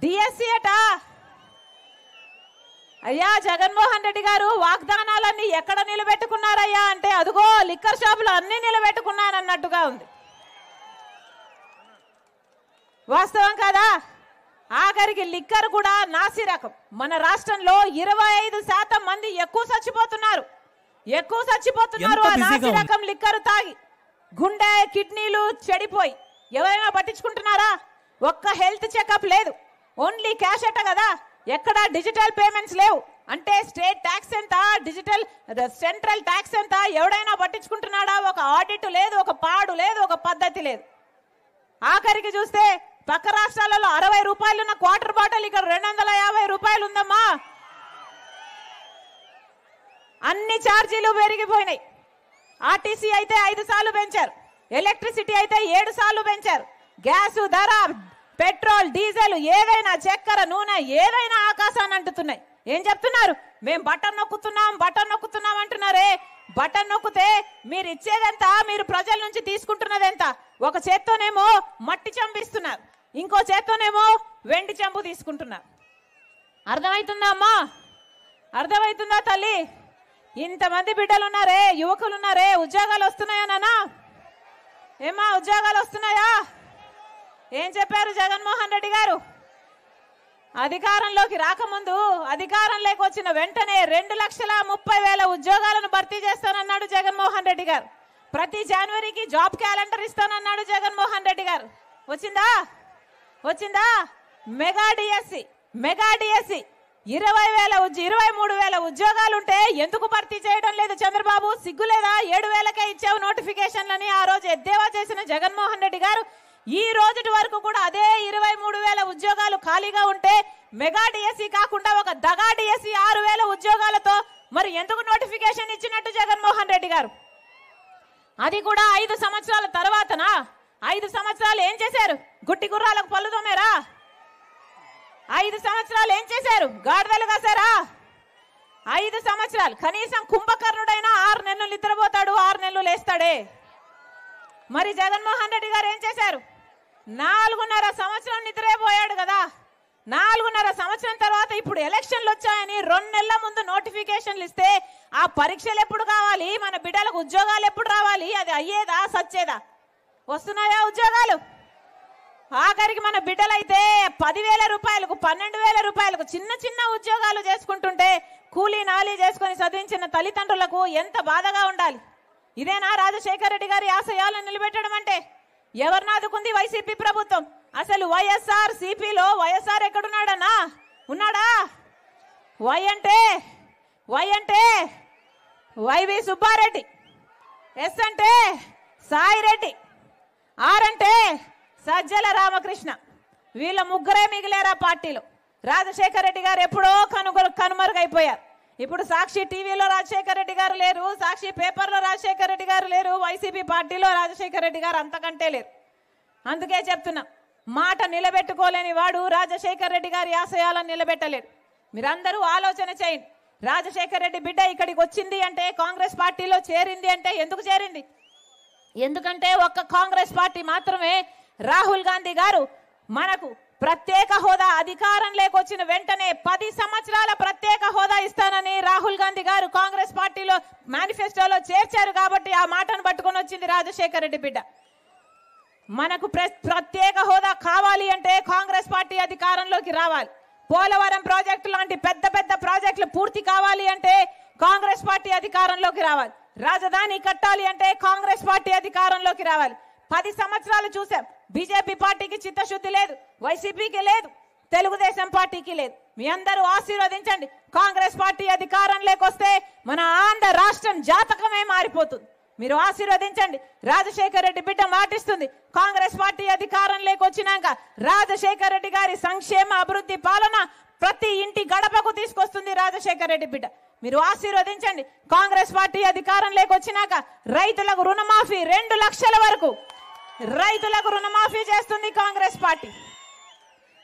DSC అట. అయ్యా జగన్మోహన్ రెడ్డి గారు వాగ్దానాలన్నీ ఎక్కడ నిలబెట్టుకున్నారయ్యా అంటే అదుగో లిక్కర్ షాపులు అన్ని నిలబెట్టుకున్నారన్నట్టుగా ఉంది. వాస్తవం కాదా? ఆఖరికి లిక్కర్ కూడా నాసి రకం. మన రాష్ట్రంలో 25% మంది ఎక్కువ చచ్చిపోతున్నారు. ఆ నాసి రకం లిక్కర్ తాగి గుండె కిడ్నీలు చెడిపోయి ఎవరైనా పట్టించుకుంటున్నారా? ఒక్క హెల్త్ చెకప్ లేదు, ఓన్లీ క్యాష్ అట కదా. ఎక్కడ డిజిటల్ పేమెంట్స్ లేవు. అంటే స్టేట్ ట్యాక్స్ ఎంత, డిజిటల్ సెంట్రల్ ట్యాక్స్ ఎంత, ఎవడైనా పట్టించుకుంటున్నాడా? ఒక ఆడిట్ లేదు, ఒక పాడు లేదు, ఒక పద్ధతి లేదు. ఆఖరికి చూస్తే పక్క రాష్ట్రాలలో 60 రూపాయలు ఉన్న క్వార్టర్ బాటిల్ ఇక్కడ 250 రూపాయలు ఉందమ్మా. అన్ని ఛార్జీలు పెరిగిపోయినాయి. ఆర్టీసీ అయితే 5 సార్లు పెంచారు, ఎలక్ట్రిసిటీ అయితే 7 సార్లు పెంచారు. గ్యాస్ ధర, పెట్రోల్, డీజిల్, ఏదైనా చక్కెర, నూనె ఏదైనా ఆకాశాన్ని అంటుతున్నాయి. ఏం చెప్తున్నారు? మేము బటన్ నొక్కుతున్నాం అంటున్నారే. బటన్ నొక్కితే మీరు ఇచ్చేదెంత, మీరు ప్రజల నుంచి తీసుకుంటున్నదెంత? ఒక చేత్తోనేమో మట్టి చంపిస్తున్నారు, ఇంకో చేత్తోనేమో వెండి చెంబు తీసుకుంటున్నారు. అర్థమవుతుందా అమ్మా? అర్థమవుతుందా తల్లి? ఇంతమంది బిడ్డలు ఉన్నారే, యువకులు ఉన్నారే, ఉద్యోగాలు వస్తున్నాయా నాన్న? ఏమా ఉద్యోగాలు వస్తున్నాయా? ఏం చెప్పారు జగన్మోహన్ రెడ్డి గారు? అధికారంలోకి రాకముందు, అధికారంలోకి వచ్చిన వెంటనే 2,30,000 ఉద్యోగాలను భర్తీ చేస్తానన్నాడు జగన్మోహన్ రెడ్డి గారు. ప్రతి జనవరికి జాబ్ క్యాలెండర్ ఇస్తానన్నాడు జగన్మోహన్ రెడ్డి గారు. వచ్చిందా? మెగా డిఎస్సి 23,000 ఉద్యోగాలుంటే ఎందుకు భర్తీ చేయడం లేదు చంద్రబాబు? సిగ్గులేదా? 7,000కే ఇచ్చావు నోటిఫికేషన్లని ఆ రోజు ఎద్దేవా చేసిన జగన్మోహన్ రెడ్డి గారు ఈ రోజుటి వరకు కూడా అదే 23,000 ఉద్యోగాలు ఖాళీగా ఉంటే మెగా డిఎస్సి కాకుండా ఒక దగా డిఎస్సి 6,000 ఉద్యోగాలతో మరి ఎందుకు నోటిఫికేషన్ ఇచ్చినట్టు జగన్మోహన్ రెడ్డి గారు? అది కూడా 5 సంవత్సరాల తర్వాతనా? 5 సంవత్సరాలు ఏం చేశారు? గుట్టి గుర్రాలకు పళ్ళు తోమారా? 5 సంవత్సరాలు ఏం చేశారు? గాడిదలు కాసారా? 5 సంవత్సరాలు కనీసం కుంభకర్ణుడైనా 6 నెలలు నిద్రపోతాడు, 6 నెలలు లేస్తాడే. మరి జగన్మోహన్ రెడ్డి గారు ఏం చేశారు? 4.5 సంవత్సరం నిద్రపోయాడు కదా. 4.5 సంవత్సరం తర్వాత ఇప్పుడు ఎలక్షన్లు వచ్చాయని 2 నెలల ముందు నోటిఫికేషన్లు ఇస్తే ఆ పరీక్షలు ఎప్పుడు కావాలి? మన బిడ్డలకు ఉద్యోగాలు ఎప్పుడు రావాలి? అది అయ్యేదా సచ్చేదా? వస్తున్నాయా ఉద్యోగాలు? ఆఖరికి మన బిడ్డలైతే 10,000 రూపాయలకు 12,000 రూపాయలకు చిన్న ఉద్యోగాలు చేసుకుంటుంటే కూలీ నాలీ చేసుకుని చదివించిన తల్లిదండ్రులకు ఎంత బాధగా ఉండాలి. ఇదేనా రాజశేఖర రెడ్డి గారి ఆశయాలను నిలబెట్టడం అంటే? ఎవరిని ఆదుకుంది వైసీపీ ప్రభుత్వం? అసలు వైఎస్ఆర్ సిపిలో వైఎస్ఆర్ ఎక్కడున్నాడన్నా? ఉన్నాడా? వై అంటే వైవి సుబ్బారెడ్డి, ఎస్ అంటే సాయిరెడ్డి, ఆర్ అంటే సజ్జల రామకృష్ణ. వీళ్ళ ముగ్గురే మిగిలేరా పార్టీలో. రాజశేఖర రెడ్డి గారు ఎప్పుడో కనుమరుగైపోయారు. ఇప్పుడు సాక్షి టీవీలో రాజశేఖర రెడ్డి గారు లేరు, సాక్షి పేపర్లో రాజశేఖర రెడ్డి గారు లేరు, వైసీపీ పార్టీలో రాజశేఖర రెడ్డి గారు అంతకంటే లేరు. అందుకే చెప్తున్నా, మాట నిలబెట్టుకోలేని వాడు రాజశేఖర రెడ్డి గారి ఆశయాలను నిలబెట్టలేడు. మీరందరూ ఆలోచన చేయండి. రాజశేఖర రెడ్డి బిడ్డ ఇక్కడికి వచ్చింది అంటే, కాంగ్రెస్ పార్టీలో చేరింది అంటే ఎందుకు చేరింది? ఎందుకంటే ఒక్క కాంగ్రెస్ పార్టీ మాత్రమే రాహుల్ గాంధీ గారు మనకు ప్రత్యేక హోదా అధికారం లేకొచ్చిన వెంటనే 10 సంవత్సరాల ప్రత్యేక హోదా ఇస్తానని రాహుల్ గాంధీ గారు కాంగ్రెస్ పార్టీలో మేనిఫెస్టోలో చేర్చారు. కాబట్టి ఆ మాటను పట్టుకొని వచ్చింది రాజశేఖర రెడ్డి బిడ్డ. మనకు ప్రత్యేక హోదా కావాలి అంటే కాంగ్రెస్ పార్టీ అధికారంలోకి రావాలి. పోలవరం ప్రాజెక్టు లాంటి పెద్ద ప్రాజెక్టులు పూర్తి కావాలి అంటే కాంగ్రెస్ పార్టీ అధికారంలోకి రావాలి. రాజధాని కట్టాలి అంటే కాంగ్రెస్ పార్టీ అధికారంలోకి రావాలి. 10 సంవత్సరాలు చూసాం. బీజేపీ పార్టీకి చిత్తశుద్ధి లేదు, వైసీపీకి లేదు, తెలుగుదేశం పార్టీకి లేదు. మీ అందరూ ఆశీర్వదించండి. కాంగ్రెస్ పార్టీ అధికారంలోకి వస్తే మన ఆంధ్ర రాష్ట్రం జాతకమే మారిపోతుంది. మీరు ఆశీర్వదించండి. రాజశేఖర రెడ్డి బిడ్డ మాటిస్తుంది, కాంగ్రెస్ పార్టీ అధికారంలోకి వచ్చినాక రాజశేఖర రెడ్డి గారి సంక్షేమ అభివృద్ధి పాలన ప్రతి ఇంటి గడపకు తీసుకొస్తుంది రాజశేఖర రెడ్డి బిడ్డ. మీరు ఆశీర్వదించండి. కాంగ్రెస్ పార్టీ అధికారంలోకి వచ్చినాక రైతులకు రుణమాఫీ 2 లక్షల వరకు రైతులకు రుణమాఫీ చేస్తుంది కాంగ్రెస్ పార్టీ.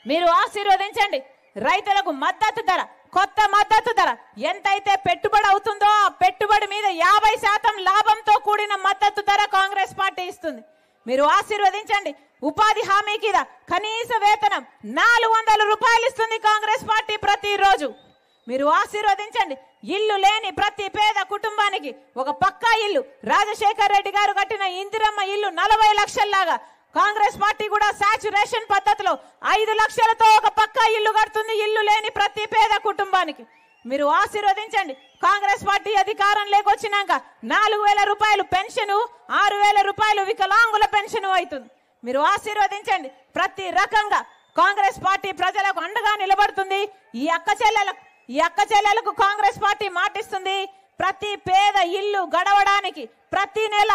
మీరు ఆశీర్వదించండి. రైతులకు మద్దతు ధర, కొత్త మద్దతు ధర ఎంతైతే పెట్టుబడి అవుతుందో ఆ పెట్టుబడి మీద 50% లాభంతో కూడిన మద్దతు ధర కాంగ్రెస్ పార్టీ ఇస్తుంది. మీరు ఆశీర్వదించండి. ఉపాధి హామీ కింద కనీస వేతనం 400 రూపాయలు ఇస్తుంది కాంగ్రెస్ పార్టీ ప్రతిరోజు. మీరు ఆశీర్వదించండి. ఇల్లు లేని ప్రతి పేద కుటుంబానికి ఒక పక్కా ఇల్లు, రాజశేఖర్ రెడ్డి గారు కట్టిన ఇందిరమ్మ ఇల్లు 40 లక్షల్లాగా కాంగ్రెస్ పార్టీ కూడా సాచురేషన్ పద్ధతిలో 5 లక్షలతో ఒక పక్కా ఇల్లు కడుతుంది ఇల్లు లేని ప్రతి పేద కుటుంబానికి. మీరు ఆశీర్వదించండి. కాంగ్రెస్ పార్టీ అధికారం లేకొచ్చినాక 4000 రూపాయలు పెన్షన్, 6000 రూపాయలు వికలాంగుల పెన్షన్ అవుతుంది. మీరు ఆశీర్వదించండి. ప్రతి రకంగా కాంగ్రెస్ పార్టీ ప్రజలకు అండగా నిలబడుతుంది. ఈ అక్క చెల్లెలకు కాంగ్రెస్ పార్టీ మాటిస్తుంది. ప్రతి పేద ఇల్లు గడవడానికి ప్రతి నెల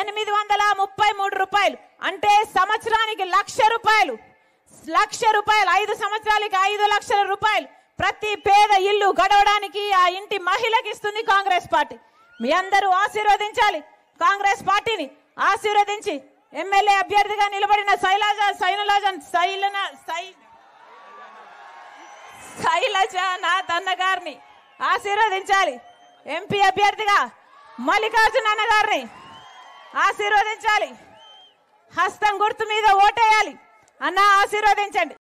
833 రూపాయలు, అంటే సంవత్సరానికి 1,00,000 రూపాయలు, 5 సంవత్సరాలకి 5 లక్షల రూపాయలు ప్రతి పేద ఇల్లు గడవడానికి ఆ ఇంటి మహిళకి ఇస్తుంది కాంగ్రెస్ పార్టీ. మీ అందరూ ఆశీర్వదించాలి. కాంగ్రెస్ పార్టీని ఆశీర్వదించి ఎమ్మెల్యే అభ్యర్థిగా నిలబడిన శైలజనాథ్ అన్న గారిని ఆశీర్వదించాలి. ఎంపీ అభ్యర్థిగా మల్లికార్జున అన్న గారిని ఆశీర్వదించాలి. హస్తం గుర్తు మీద ఓటేయాలి అన్న, ఆశీర్వదించండి.